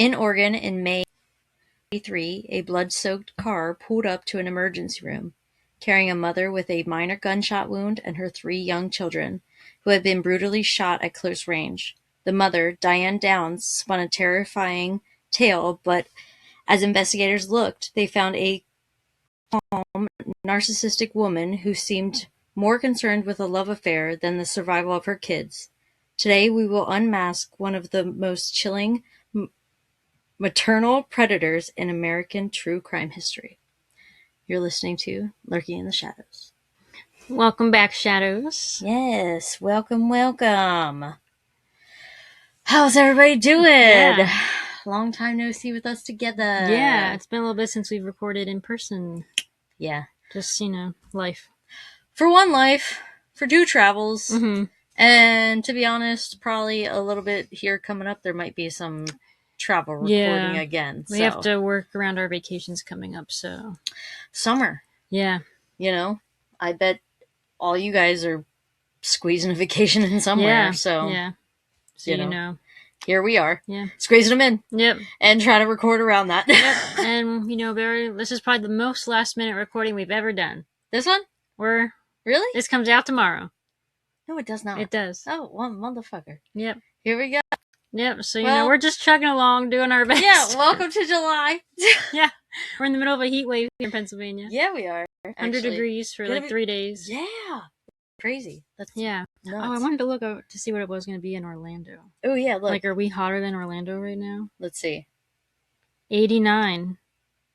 In Oregon, in May 1983, a blood-soaked car pulled up to an emergency room, carrying a mother with a minor gunshot wound and her 3 young children, who had been brutally shot at close range. The mother, Diane Downs, spun a terrifying tale, but as investigators looked, they found a calm, narcissistic woman who seemed more concerned with a love affair than the survival of her kids. Today, we will unmask one of the most chilling maternal predators in American true crime history. You're listening to Lurking in the Shadows. Welcome back, Shadows. Yes, welcome. How's everybody doing? Yeah. Long time no see with us together. Yeah, it's been a little bit since we've recorded in person. Yeah. Just, life. For one life, for 2 travels, Mm-hmm. and to be honest, probably a little bit here coming up, there might be some travel recording again. We have to work around our vacations coming up, so. Summer. Yeah. I bet all you guys are squeezing a vacation in somewhere. Yeah. So, yeah. So, here we are. Yeah. Squeezing them in. Yep. And try to record around that. Yep. And, this is probably the most last-minute recording we've ever done. This one? Really? This comes out tomorrow. No, it does not. It does. Oh, well, motherfucker. Yep. Here we go. Yep. So, we're just chugging along, doing our best. Yeah, welcome to July. Yeah. We're in the middle of a heat wave here in Pennsylvania. Yeah, we are. 100 degrees for 3 days. Yeah. Crazy. That's nuts. Oh, I wanted to look to see what it was going to be in Orlando. Oh, yeah, look. Like, are we hotter than Orlando right now? Let's see. 89.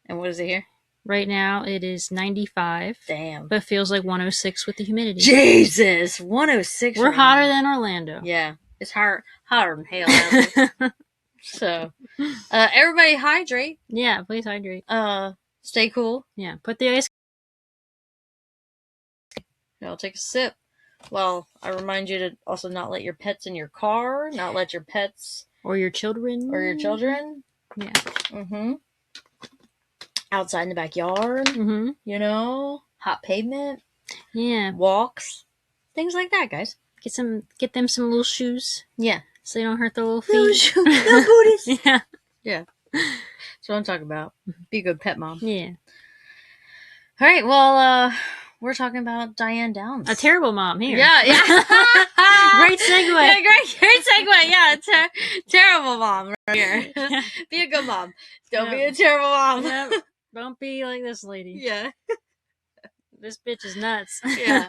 And what is it here? Right now, it is 95. Damn. But feels like 106 with the humidity. Jesus! 106. We're hotter than Orlando. Yeah. It's hotter than hell. So, everybody hydrate. Yeah, please hydrate. Stay cool. Yeah, put the ice. I'll take a sip. Well, I remind you to also not let your pets in your car, not let your pets... Or your children. Yeah. Mm-hmm. Outside in the backyard. Mm-hmm. Hot pavement. Yeah. Walks. Things like that, guys. Get them some little shoes. Yeah. So they don't hurt their little feet. Little shoes. Little booties. Yeah. Yeah. That's what I'm talking about. Be a good pet mom. Yeah. All right, well, we're talking about Diane Downs. A terrible mom here. Yeah. Great segue. Yeah, great segue. Yeah, terrible mom right here. Yeah. Be a good mom. Don't be a terrible mom. Yep. Don't be like this lady. Yeah. This bitch is nuts. Yeah.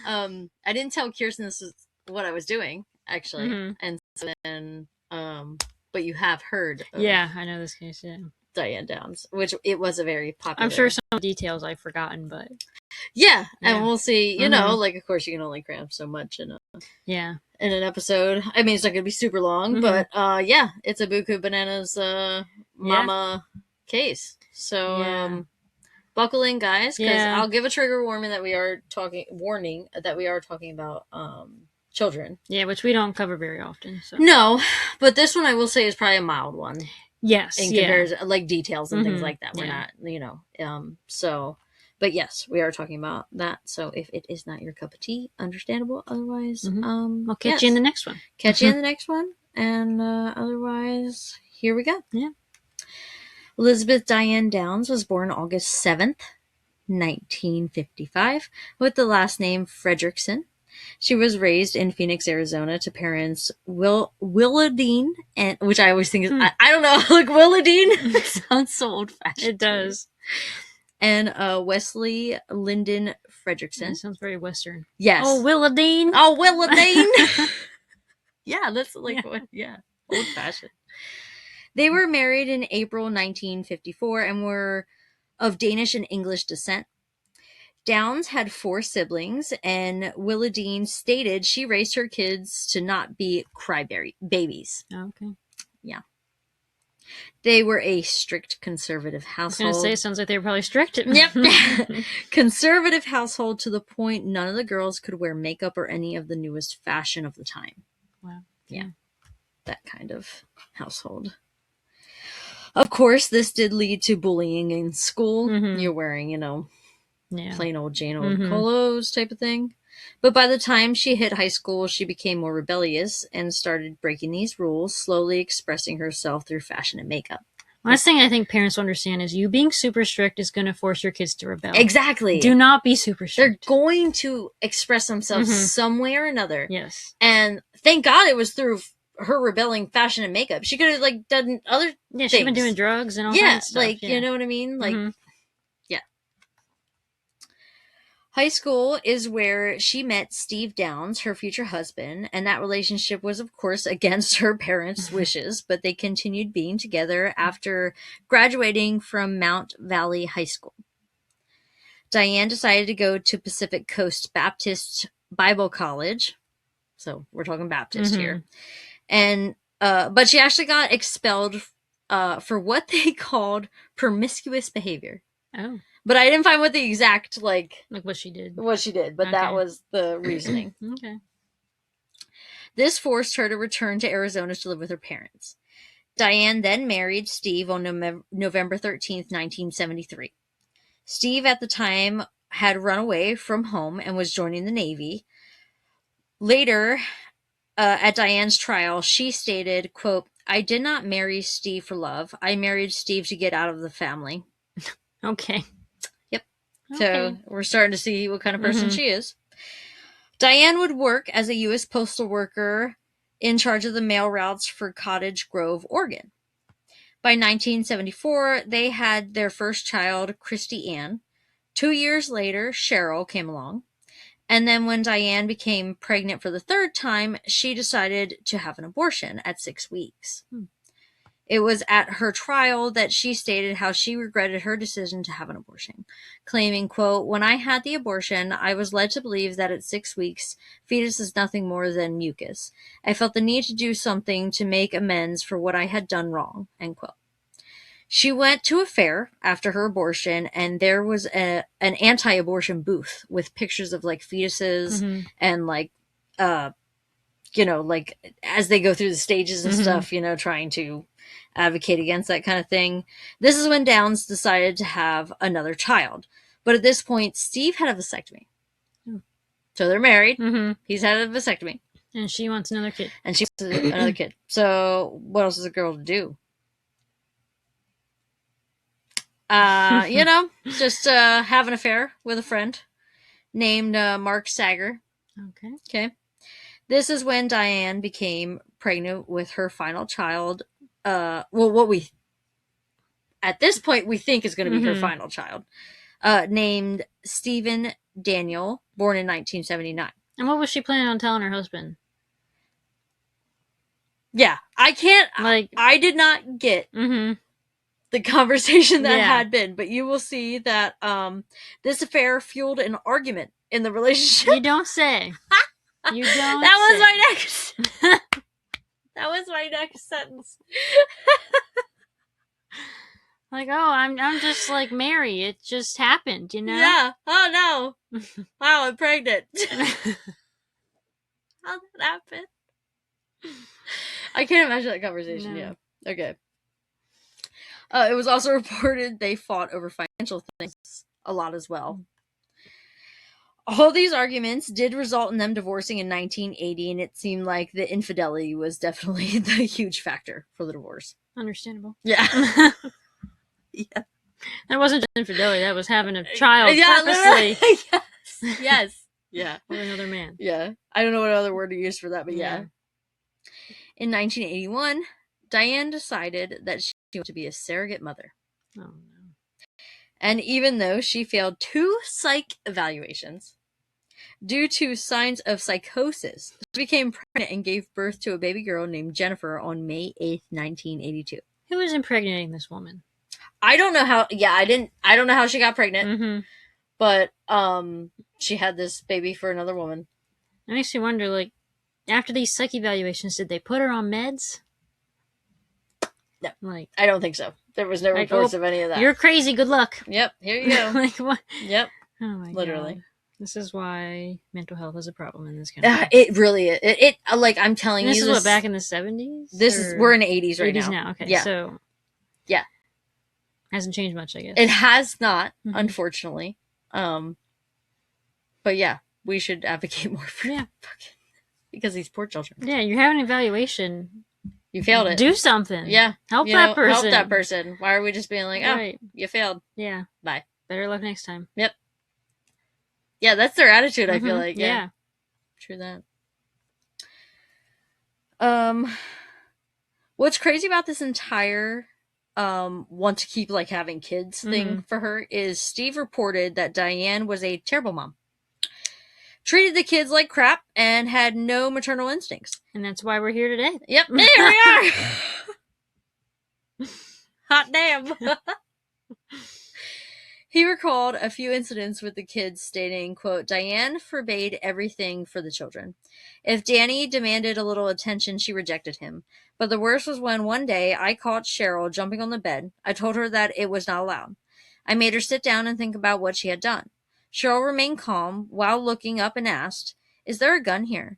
I didn't tell Kirsten this is what I was doing, actually. Mm-hmm. And so then, but you have heard of Yeah, I know this case, yeah. Diane Downs, which it was a very popular... I'm sure some details I've forgotten, but... Yeah, and we'll see, Mm-hmm. like, of course, you can only cram so much in Yeah. in an episode. I mean, it's not going to be super long, but, yeah, it's a Buku Bananas mama case. So, buckle in, guys, because I'll give a trigger warning that we are talking about children. Yeah, which we don't cover very often. So. No, but this one I will say is probably a mild one. Yes. In comparison, like details and things like that. We're not, so, but yes, we are talking about that. So if it is not your cup of tea, understandable. Otherwise, I'll catch you in the next one. Catch you in the next one. And otherwise, here we go. Yeah. Elizabeth Diane Downs was born August 7th, 1955, with the last name Fredrickson. She was raised in Phoenix, Arizona, to parents Willadine, and which I always think is I don't know, like Willadine sounds so old fashioned. It does. And Wesley Lyndon Fredrickson. That sounds very Western. Yes. Oh, Willadine. Oh, Willadine. Yeah, that's like old fashioned. They were married in April 1954 and were of Danish and English descent. Downs had 4 siblings, and Willadine stated she raised her kids to not be babies. Oh, okay. Yeah. They were a strict conservative household. I was going to say, sounds like they were probably strict. Yep. Conservative household to the point none of the girls could wear makeup or any of the newest fashion of the time. Wow. Yeah. That kind of household. Of course, this did lead to bullying in school. You're wearing, plain old Jane old colos type of thing. But by the time she hit high school, she became more rebellious and started breaking these rules, slowly expressing herself through fashion and makeup. Last thing I think parents understand is you being super strict is going to force your kids to rebel. Exactly. Do not be super strict. They're going to express themselves some way or another. Yes. And thank God it was through her rebelling fashion and makeup. She could have like done other Yeah, things. she's been doing drugs and all kinds of stuff. Like, yeah. You know what I mean? Like, yeah. High school is where she met Steve Downs, her future husband, and that relationship was, of course, against her parents' wishes, but they continued being together after graduating from Mount Valley High School. Diane decided to go to Pacific Coast Baptist Bible College. So we're talking Baptist here. And but she actually got expelled for what they called promiscuous behavior. Oh. But I didn't find what the exact like what she did. But that was the reasoning. Okay. This forced her to return to Arizona to live with her parents. Diane then married Steve on November 13th, 1973. Steve at the time had run away from home and was joining the Navy. Later, at Diane's trial, she stated, quote, "I did not marry Steve for love. I married Steve to get out of the family." Okay. Yep. Okay. So we're starting to see what kind of person she is. Diane would work as a U.S. postal worker in charge of the mail routes for Cottage Grove, Oregon. By 1974, they had their first child, Christy Ann. 2 years later, Cheryl came along. And then when Diane became pregnant for the third time, she decided to have an abortion at 6 weeks. It was at her trial that she stated how she regretted her decision to have an abortion, claiming, quote, "When I had the abortion, I was led to believe that at 6 weeks, fetus is nothing more than mucus. I felt the need to do something to make amends for what I had done wrong," end quote. She went to a fair after her abortion, and there was an anti-abortion booth with pictures of like fetuses and like, like as they go through the stages and stuff, trying to advocate against that kind of thing. This is when Downs decided to have another child. But at this point, Steve had a vasectomy. So they're married. He's had a vasectomy. And she wants another kid. And she wants another kid. So what else is a girl to do? Just have an affair with a friend named Mark Sager. Okay. This is when Diane became pregnant with her final child. What we at this point we think is going to be her final child, named Stephen Daniel, born in 1979. And what was she planning on telling her husband? Yeah, I can't. I did not get the conversation that had been, but you will see that this affair fueled an argument in the relationship. You don't say. You don't. That was my next. That was my next sentence. Like, oh, I'm just like Mary. It just happened, Yeah. Oh no. Wow, I'm pregnant. How'd that happen? I can't imagine that conversation. No. Yeah. Okay. It was also reported they fought over financial things a lot as well. All these arguments did result in them divorcing in 1980, and it seemed like the infidelity was definitely the huge factor for the divorce. Understandable. Yeah. Yeah. That wasn't just infidelity, that was having a child purposely. Yes. Yeah. With another man. Yeah. I don't know what other word to use for that, but yeah. In 1981, Diane decided that she wanted to be a surrogate mother. Oh, no. And even though she failed 2 psych evaluations due to signs of psychosis, she became pregnant and gave birth to a baby girl named Jennifer on May 8th, 1982. Who was impregnating this woman? I don't know how. Yeah, I don't know how she got pregnant. But she had this baby for another woman. It makes me wonder, like, after these psych evaluations, did they put her on meds? No, I don't think so. There was no reports of any of that. You're crazy. Good luck. Yep. Here you go. Like what? Yep. Oh my God. Literally. This is why mental health is a problem in this country. It really is. It like I'm telling you. This is what, back in the 70s? We're in the 80s right 80s now. Okay. Yeah. So. Yeah. Hasn't changed much, I guess. It has not, unfortunately. But yeah, we should advocate more for because these poor children. Yeah, you're having an evaluation. You failed it. Do something. Yeah. Help that person. Help that person. Why are we just being like, right. Oh, you failed. Yeah. Bye. Better luck next time. Yep. Yeah, that's their attitude, I feel like. Yeah. True that. What's crazy about this entire want to keep like having kids thing for her is Steve reported that Diane was a terrible mom. Treated the kids like crap and had no maternal instincts. And that's why we're here today. Yep, here we are. Hot damn. He recalled a few incidents with the kids stating, quote, Diane forbade everything for the children. If Danny demanded a little attention, she rejected him. But the worst was when one day I caught Cheryl jumping on the bed. I told her that it was not allowed. I made her sit down and think about what she had done. Cheryl remained calm while looking up and asked, is there a gun here?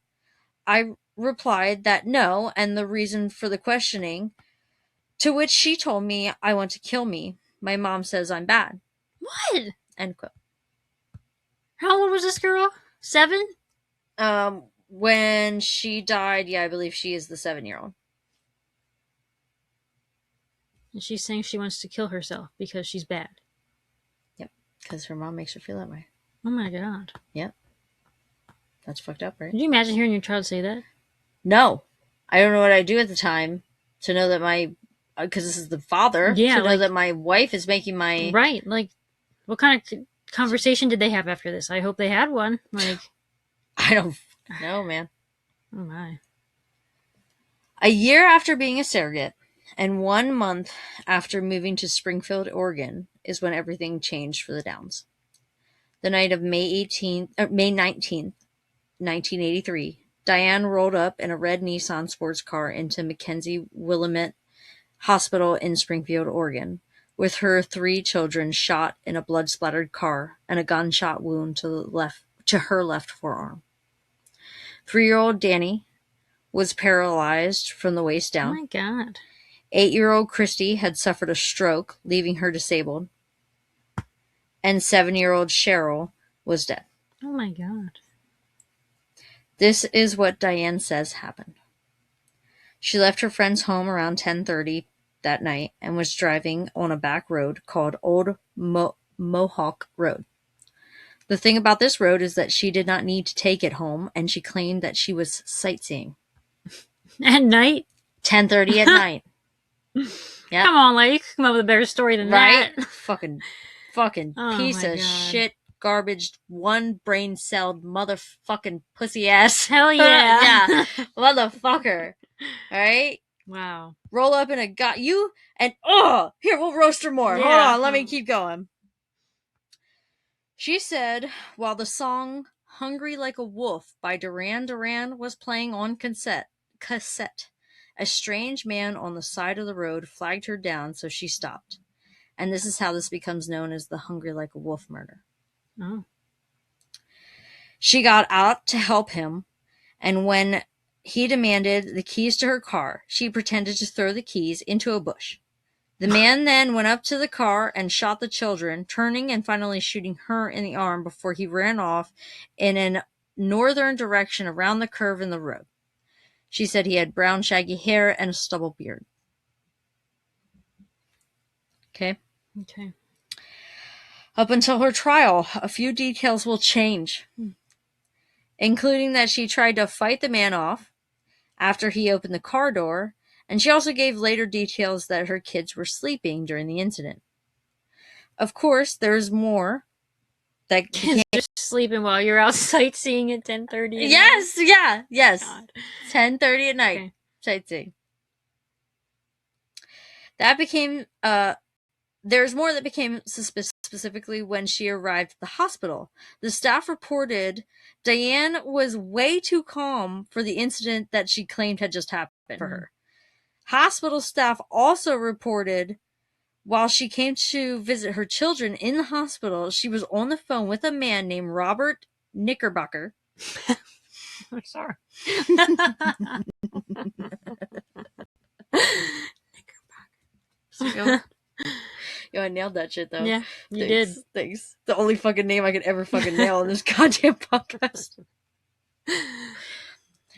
I replied that no, and the reason for the questioning, to which she told me, I want to kill me. My mom says I'm bad. What? End quote. How old was this girl? 7? When she died, I believe she is the 7-year-old. And she's saying she wants to kill herself because she's bad. Yep, because her mom makes her feel that way. Oh my god. Yep. That's fucked up, right? Can you imagine hearing your child say that? No. I don't know what I'd do at the time to know that because this is the father, to know that my wife is making my... Right, like, what kind of conversation did they have after this? I hope they had one. Like, I don't know, man. Oh my. A year after being a surrogate, and 1 month after moving to Springfield, Oregon, is when everything changed for the Downs. The night of May 19th, 1983, Diane rolled up in a red Nissan sports car into Mackenzie Willamette Hospital in Springfield, Oregon, with her 3 children shot in a blood-splattered car and a gunshot wound to her left forearm. 3-year-old Danny was paralyzed from the waist down. Oh my god. 8-year-old Christy had suffered a stroke, leaving her disabled. And 7-year-old Cheryl was dead. Oh my god. This is what Diane says happened. She left her friend's home around 10:30 that night and was driving on a back road called Old Mohawk Road. The thing about this road is that she did not need to take it home, and she claimed that she was sightseeing. At night? 10:30 at night. Yep. Come on, like, you could come up with a better story than that. Fucking piece of shit, garbage, one brain-celled motherfucking pussy ass. Hell yeah. Yeah, motherfucker. All right? Wow. Roll up in a here, we'll roast her more. Yeah. Hold on, let me keep going. She said, while the song Hungry Like a Wolf by Duran Duran was playing on cassette, a strange man on the side of the road flagged her down, so she stopped. And this is how this becomes known as the Hungry Like a Wolf murder. Oh. She got out to help him, and when he demanded the keys to her car, she pretended to throw the keys into a bush. The man then went up to the car and shot the children, turning and finally shooting her in the arm before he ran off in a northern direction around the curve in the road. She said he had brown shaggy hair and a stubble beard. Okay. Up until her trial, a few details will change, including that she tried to fight the man off after he opened the car door, and she also gave later details that her kids were sleeping during the incident. Of course, there's more that kids just sleeping while you're out sightseeing at 10:30. Yes, yes. 10:30 at night, okay. Sightseeing. That became there's more that became suspicious, specifically when she arrived at the hospital. The staff reported Diane was way too calm for the incident that she claimed had just happened for her. Hospital staff also reported while she came to visit her children in the hospital, she was on the phone with a man named Robert Knickerbocker. I'm sorry. Yo, I nailed that shit, though. Yeah, you did. Thanks. The only fucking name I could ever fucking nail in this goddamn podcast.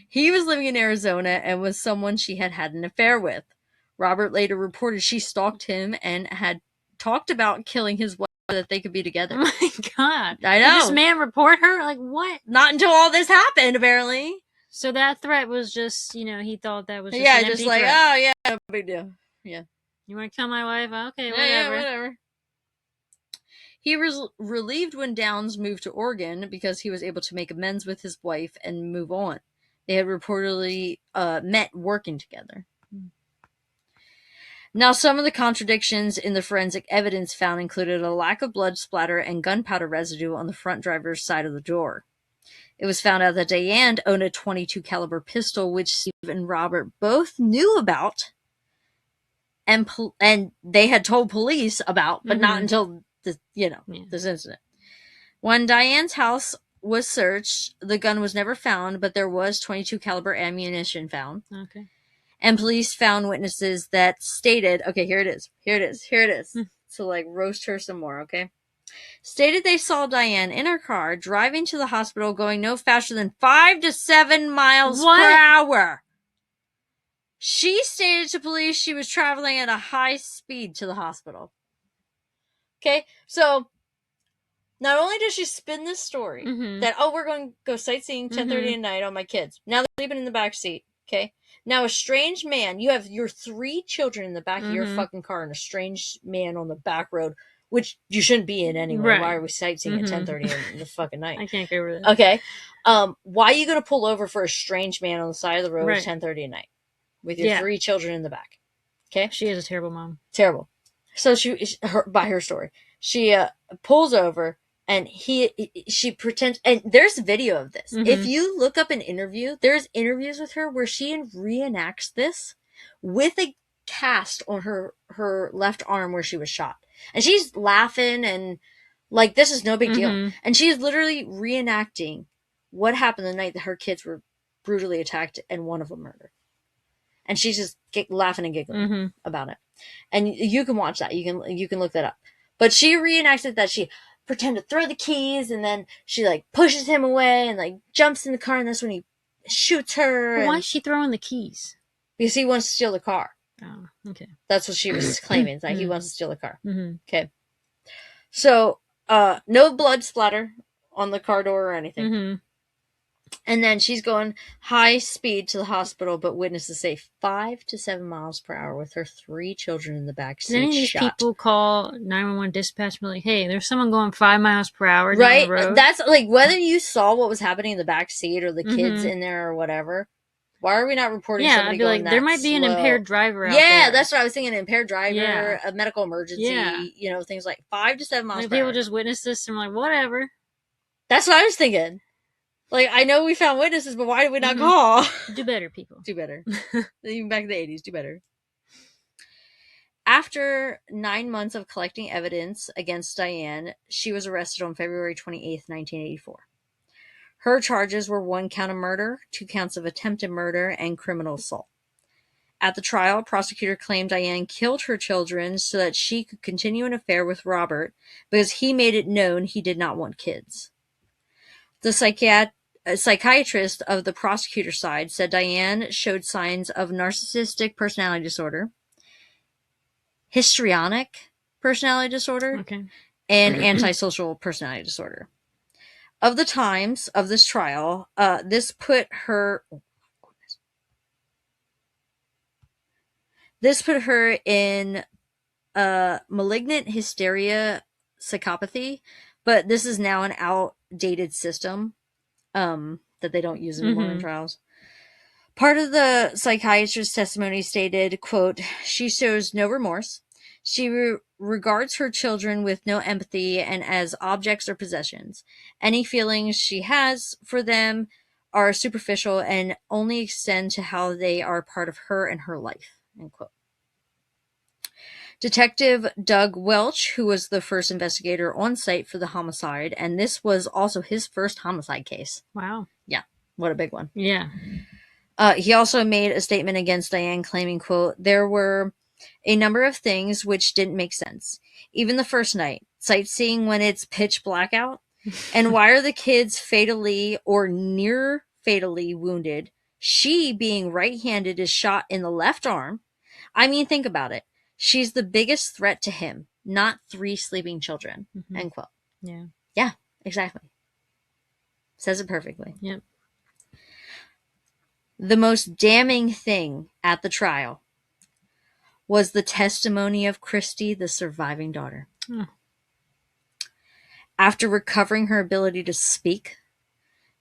He was living in Arizona and was someone she had an affair with. Robert later reported she stalked him and had talked about killing his wife so that they could be together. Oh my god. I know. Did this man report her? Like, what? Not until all this happened, apparently. So that threat was just, he thought that was just an empty just like, threat. oh, yeah, no big deal. Yeah. You want to kill my wife? Okay, whatever. Yeah, whatever. He was relieved when Downs moved to Oregon because he was able to make amends with his wife and move on. They had reportedly met working together. Now, some of the contradictions in the forensic evidence found included a lack of blood splatter and gunpowder residue on the front driver's side of the door. It was found out that Diane owned a .22 caliber pistol, which Steve and Robert both knew about, and they had told police about, but not until this incident. When Diane's house was searched, the gun was never found, but there was .22 caliber ammunition found. Okay. And police found witnesses that stated, okay, here it is. So, like, roast her some more, okay? Stated they saw Diane in her car driving to the hospital going no faster than 5 to 7 miles per hour. She stated to police she was traveling at a high speed to the hospital. Okay, so not only does she spin this story that, we're going to go sightseeing 10:30 at night on my kids. Now they're sleeping in the back seat, okay? Now a strange man, you have your 3 children in the back of your fucking car and a strange man on the back road, which you shouldn't be in anyway. Right. Why are we sightseeing at 10:30 in the fucking night? I can't agree with that. Okay. Why are you going to pull over for a strange man on the side of the road at 10:30 at night with your 3 children in the back? Okay. She is a terrible mom. Terrible. So by her story, she pulls over and she pretends, and there's video of this. If you look up an interview, there's interviews with her where she reenacts this with a cast on her left arm where she was shot. And she's laughing and like, this is no big deal. And she's literally reenacting what happened the night that her kids were brutally attacked and one of them murdered. And she's just laughing and giggling about it. And you can watch that. You can look that up. But she reenacted that she pretended to throw the keys and then she like pushes him away and like jumps in the car, and that's when he shoots her. Well, why is she throwing the keys? Because he wants to steal the car. Oh, okay. That's what she was claiming. It's like he wants to steal the car. Okay. So, no blood splatter on the car door or anything. And then she's going high speed to the hospital, but witnesses say 5 to 7 miles per hour with her 3 children in the back seat. Did any of these people call 911 dispatch and be like, hey, there's someone going 5 miles per hour down the road? That's like, whether you saw what was happening in the back seat or the kids in there or whatever, why are we not reporting somebody going like, that there might be slow? An impaired driver out there. Yeah, that's what I was thinking. An impaired driver, a medical emergency, things like 5 to 7 miles per hour. People just witness this and are like, whatever. That's what I was thinking. Like, I know we found witnesses, but why did we not call? Do better, people. Do better. Even back in the 80s, do better. After 9 months of collecting evidence against Diane, she was arrested on February 28th, 1984. Her charges were 1 count of murder, 2 counts of attempted murder, and criminal assault. At the trial, prosecutor claimed Diane killed her children so that she could continue an affair with Robert because he made it known he did not want kids. The psychiatrist of the prosecutor's side said Diane showed signs of narcissistic personality disorder, histrionic personality disorder, and antisocial personality disorder. Of the times of this trial, this put her in malignant hysteria psychopathy, but this is now an outdated system that they don't use anymore in trials. Part of the psychiatrist's testimony stated, quote, she shows no remorse. She regards her children with no empathy and as objects or possessions. Any feelings she has for them are superficial and only extend to how they are part of her and her life, end quote. Detective Doug Welch, who was the first investigator on site for the homicide, and this was also his first homicide case. Wow. Yeah, what a big one. Yeah. He also made a statement against Diane claiming, quote, there were A number of things which didn't make sense. Even the first night, sightseeing when it's pitch black out. And why are the kids fatally or near fatally wounded? She, being right-handed, is shot in the left arm. I mean, think about it. She's the biggest threat to him, not 3 sleeping children. End quote. Yeah. Yeah, exactly. Says it perfectly. Yep. The most damning thing at the trial was the testimony of Christy, the surviving daughter. Oh. After recovering her ability to speak,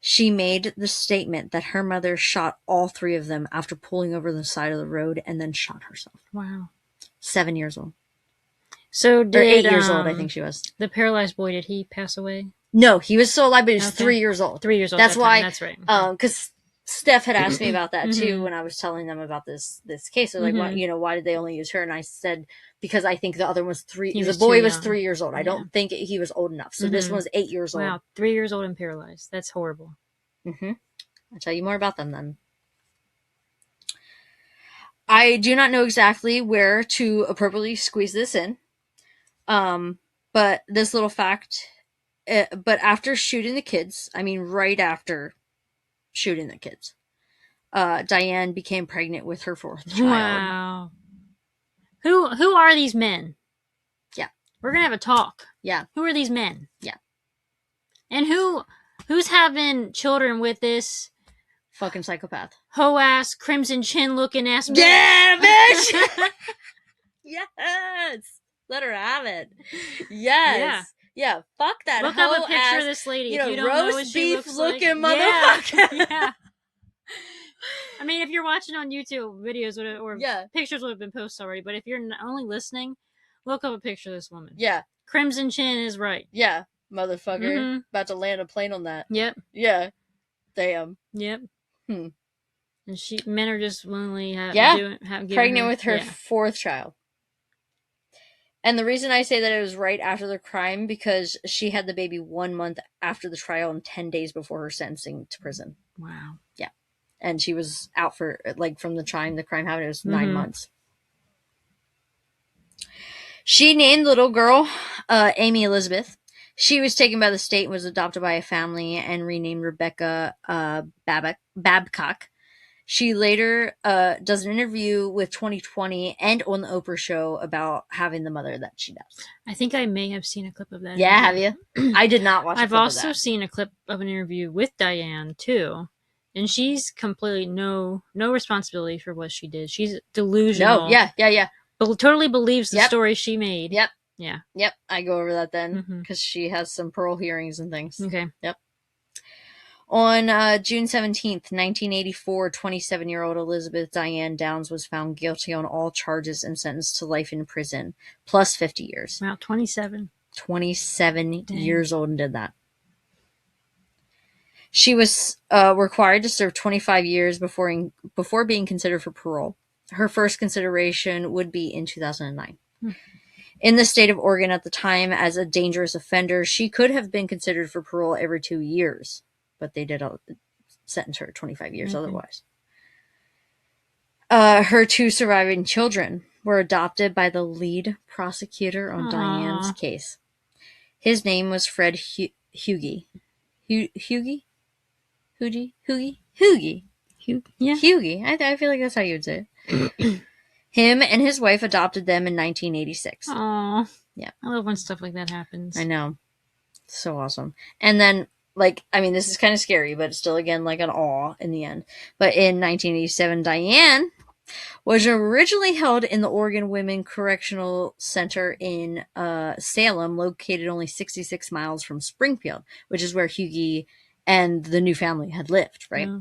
she made the statement that her mother shot all 3 of them after pulling over the side of the road and then shot herself. Wow. 7 years old. So or 8 years old, I think she was. The paralyzed boy, did he pass away? No, he was still alive, but he was 3 years old. 3 years old. That's why. That's right. Because Steph had asked me about that too when I was telling them about this case. They're like, why did they only use her? And I said, because I think the other one was 3. The boy was 3 years old. I don't think he was old enough. So this one was 8 years old. Wow, 3 years old and paralyzed. That's horrible. I'll tell you more about them then. I do not know exactly where to appropriately squeeze this in. But this little fact, but after shooting the kids, I mean, right after shooting the kids, Diane became pregnant with her 4th child. Wow. Who are these men? Yeah. We're going to have a talk. Yeah. Who are these men? Yeah. And who's having children with this fucking psychopath? Hoe-ass, crimson chin looking ass bitch. Yeah, bitch! Yes! Let her have it. Yes. Yeah, fuck that. Look up a picture of this lady. If you don't know what she looks like. Motherfucker. Yeah. I mean, if you're watching on YouTube, videos or pictures would have been posted already. But if you're only listening, look up a picture of this woman. Yeah. Crimson chin is right. Yeah, motherfucker. About to land a plane on that. Yep. Yeah. Damn. Yep. And men are just willingly pregnant with her 4th child. And the reason I say that it was right after the crime, because she had the baby 1 month after the trial and 10 days before her sentencing to prison. Wow. Yeah. And she was out for, from the time the crime happened, it was 9 months. She named the little girl Amy Elizabeth. She was taken by the state and was adopted by a family and renamed Rebecca Babcock. She later does an interview with 2020 and on the Oprah show about having the mother that she does. I think I may have seen a clip of that. Yeah, interview. Have you? I did not watch. I've also seen a clip of an interview with Diane too, and she's completely no responsibility for what she did. She's delusional. No, yeah. But totally believes the story she made. Yep. Yeah. Yep. I go over that then because she has some parole hearings and things. Okay. Yep. On June 17th, 1984, 27-year-old Elizabeth Diane Downs was found guilty on all charges and sentenced to life in prison, plus 50 years. Wow, 27. 27 years old and did that. She was required to serve 25 years before being considered for parole. Her first consideration would be in 2009. In the state of Oregon at the time, as a dangerous offender, she could have been considered for parole every 2 years. But they did sentence her 25 years otherwise. Her 2 surviving children were adopted by the lead prosecutor on Diane's case. His name was Fred Hugie. Hugie? Yeah. Hugie. I feel like that's how you would say it. Him and his wife adopted them in 1986. Aww. Yeah. I love when stuff like that happens. I know. So awesome. And then this is kind of scary, but still, again, an awe in the end. But in 1987, Diane was originally held in the Oregon Women Correctional Center in Salem, located only 66 miles from Springfield, which is where Hugie and the new family had lived, right? Yeah.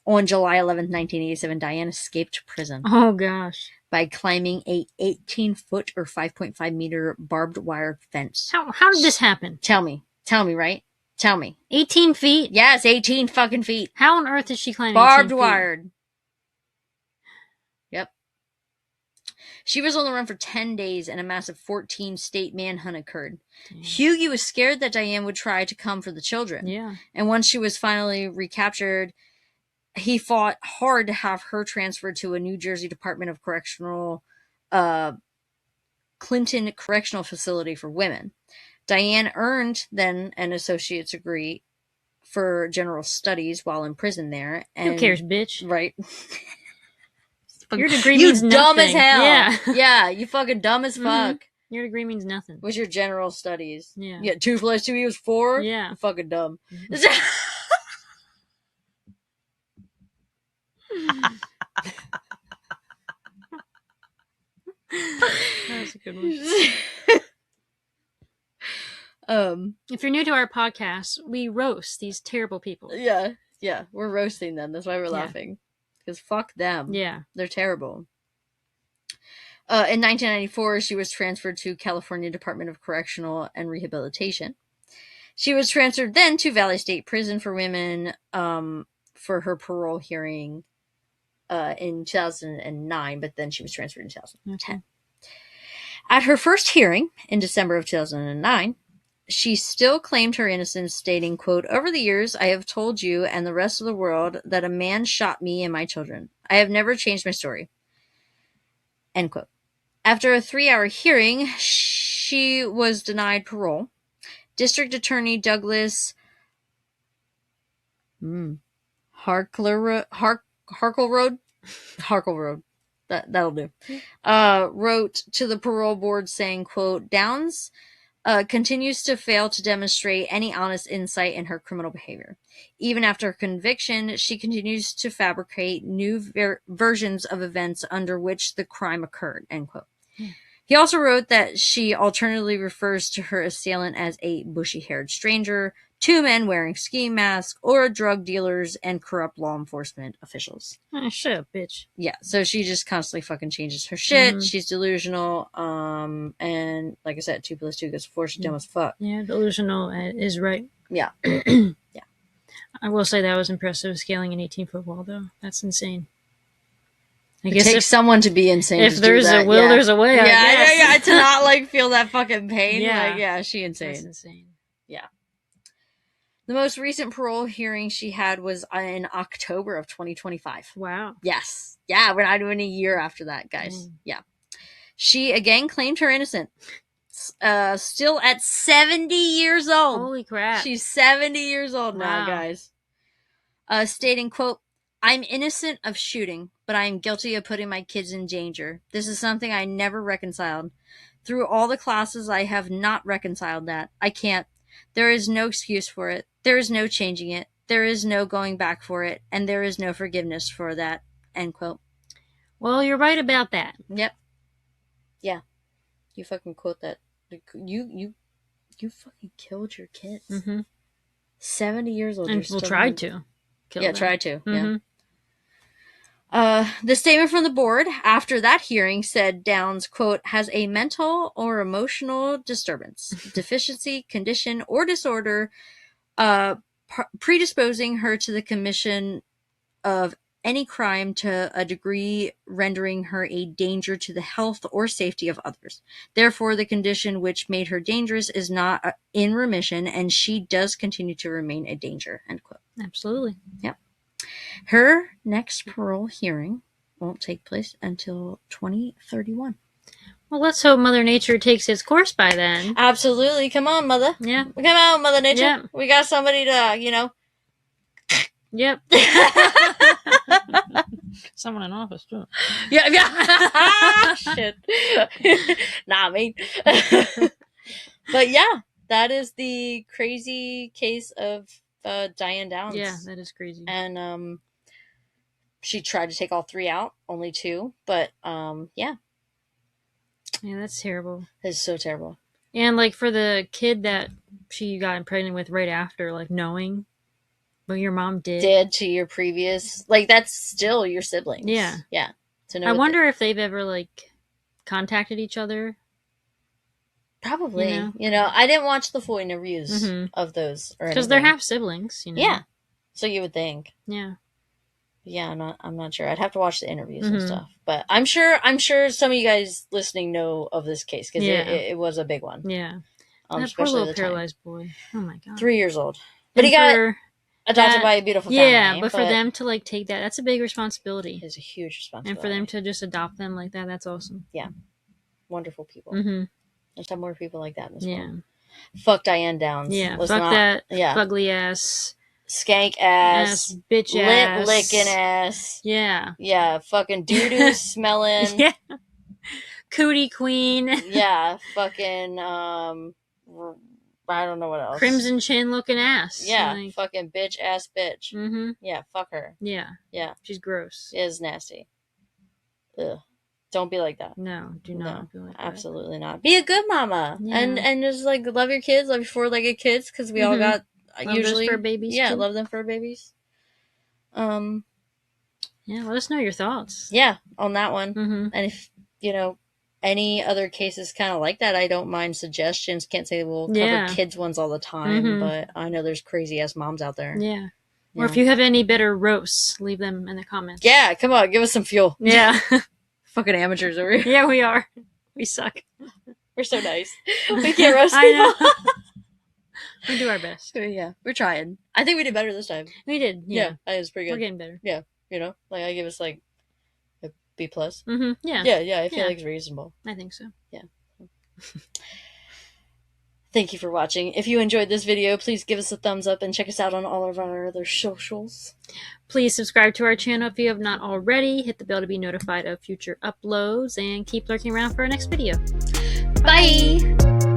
On July 11th, 1987, Diane escaped prison. Oh, gosh. By climbing a 18-foot or 5.5 meter barbed wire fence. How did this happen? Tell me, right? Tell me. 18 feet? Yes, 18 fucking feet. How on earth is she climbing barbed wired? Yep. She was on the run for 10 days and a massive 14 state manhunt occurred. Hugie was scared that Diane would try to come for the children. Yeah. And once she was finally recaptured, he fought hard to have her transferred to a New Jersey Department of Correctional Clinton Correctional Facility for Women. Diane earned then an associate's degree for general studies while in prison there. And, who cares, bitch? Right. Your degree you means dumb nothing. as hell. Yeah. Yeah, you fucking dumb as fuck. Your degree means nothing. What's your general studies? Yeah. Yeah, 2 + 2 = 4? Yeah. You're fucking dumb. That's a good one. If you're new to our podcast, we roast these terrible people. Yeah, we're roasting them. That's why we're laughing. Because fuck them. Yeah. They're terrible. In 1994, she was transferred to California Department of Correctional and Rehabilitation. She was transferred then to Valley State Prison for Women for her parole hearing in 2009, but then she was transferred in 2010. Okay. At her first hearing in December of 2009, she still claimed her innocence, stating, quote, "Over the years, I have told you and the rest of the world that a man shot me and my children. I have never changed my story." End quote. After a 3-hour hearing, she was denied parole. District Attorney Douglas Harkleroad, that'll do, wrote to the parole board saying, quote, "Downs continues to fail to demonstrate any honest insight in her criminal behavior. Even after her conviction, she continues to fabricate new versions of events under which the crime occurred," end quote. He also wrote that she alternately refers to her assailant as a bushy-haired stranger, 2 men wearing ski masks, or drug dealers and corrupt law enforcement officials. Shut up, bitch. Yeah, so she just constantly fucking changes her shit. She's delusional, and like I said, 2 + 2 = 4. She's dumb as fuck. Yeah, delusional is right. Yeah. Yeah. I will say that was impressive scaling an 18-foot wall, though. That's insane. It takes someone to be insane. If there's a will, there's a way. Yeah. To not like feel that fucking pain. Yeah, she insane. That's insane. Yeah. The most recent parole hearing she had was in October of 2025. Wow. Yes. Yeah, we're not even a year after that, guys. Yeah. She again claimed her innocence. Still at 70 years old. Holy crap. She's 70 years old now, guys. Stating, quote, "I'm innocent of shooting, but I am guilty of putting my kids in danger. This is something I never reconciled. Through all the classes, I have not reconciled that. I can't. There is no excuse for it. There is no changing it. There is no going back for it. And there is no forgiveness for that," end quote. Well, you're right about that. Yep. Yeah. You fucking quote that. You fucking killed your kids. 70 years old. And tried to. Tried to. Yeah. The statement from the board after that hearing said Downs, quote, "has a mental or emotional disturbance, deficiency, condition, or disorder predisposing her to the commission of any crime to a degree rendering her a danger to the health or safety of others. Therefore, the condition which made her dangerous is not in remission, and she does continue to remain a danger," end quote. Absolutely. Yep. Her next parole hearing won't take place until 2031. Well, let's hope Mother Nature takes its course by then. Absolutely. Come on, Mother. Yeah. Come on, Mother Nature. Yep. We got somebody to, Yep. Someone in office, too. Yeah. Shit. Not me. But yeah, that is the crazy case of Diane Downs. Yeah, that is crazy. And she tried to take all 3 out, only 2. But yeah. Yeah, that's terrible. It's so terrible. And like for the kid that she got pregnant with right after, like knowing what your mom did to your previous, like that's still your siblings. Yeah. Yeah. To know I wonder if they've ever like contacted each other. Probably. I didn't watch the full interviews of those. Because they're half siblings, Yeah. So you would think. Yeah. Yeah, I'm not sure. I'd have to watch the interviews and stuff. But I'm sure some of you guys listening know of this case because it was a big one. Yeah. That poor little paralyzed boy. Oh my god. 3 years old. But he got adopted by a beautiful family. Yeah, but for them to like take that's a big responsibility. It's a huge responsibility. And for them to just adopt them like that, that's awesome. Yeah. Wonderful people. Mm-hmm. There's some more people like that in this world. Fuck Diane Downs. Yeah, fuck that fugly ass, skank ass, bitch ass, licking ass. Yeah. Yeah, fucking doo-doo smelling. Yeah. Cootie queen. Yeah, fucking, I don't know what else. Crimson chin looking ass. Yeah, like, fucking bitch ass bitch. Mm-hmm. Yeah, fuck her. Yeah. Yeah. She's gross. She is nasty. Ugh. Don't be like that. No, do not be like that. Absolutely not. Be a good mama. Yeah. And just like love your kids, love your four-legged kids, because we all got love usually those fur babies. Yeah, too. love them fur babies. Yeah, let us know your thoughts. Yeah, on that one. Mm-hmm. And if any other cases kind of like that, I don't mind suggestions. Can't say we'll cover kids ones all the time, but I know there's crazy ass moms out there. Yeah. Or if you have any better roasts, leave them in the comments. Yeah, come on, give us some fuel. Yeah. Fucking amateurs over here. Yeah, we are. We suck. We're so nice. We can't roast people. I know. We do our best. Yeah, we're trying. I think we did better this time. We did. Yeah, it was pretty good. We're getting better. Yeah, like I give us like a B+. Mm-hmm. Yeah. Yeah. I feel like it's reasonable. I think so. Yeah. Thank you for watching. If you enjoyed this video, please give us a thumbs up and check us out on all of our other socials. Please subscribe to our channel if you have not already. Hit the bell to be notified of future uploads and keep lurking around for our next video. Bye!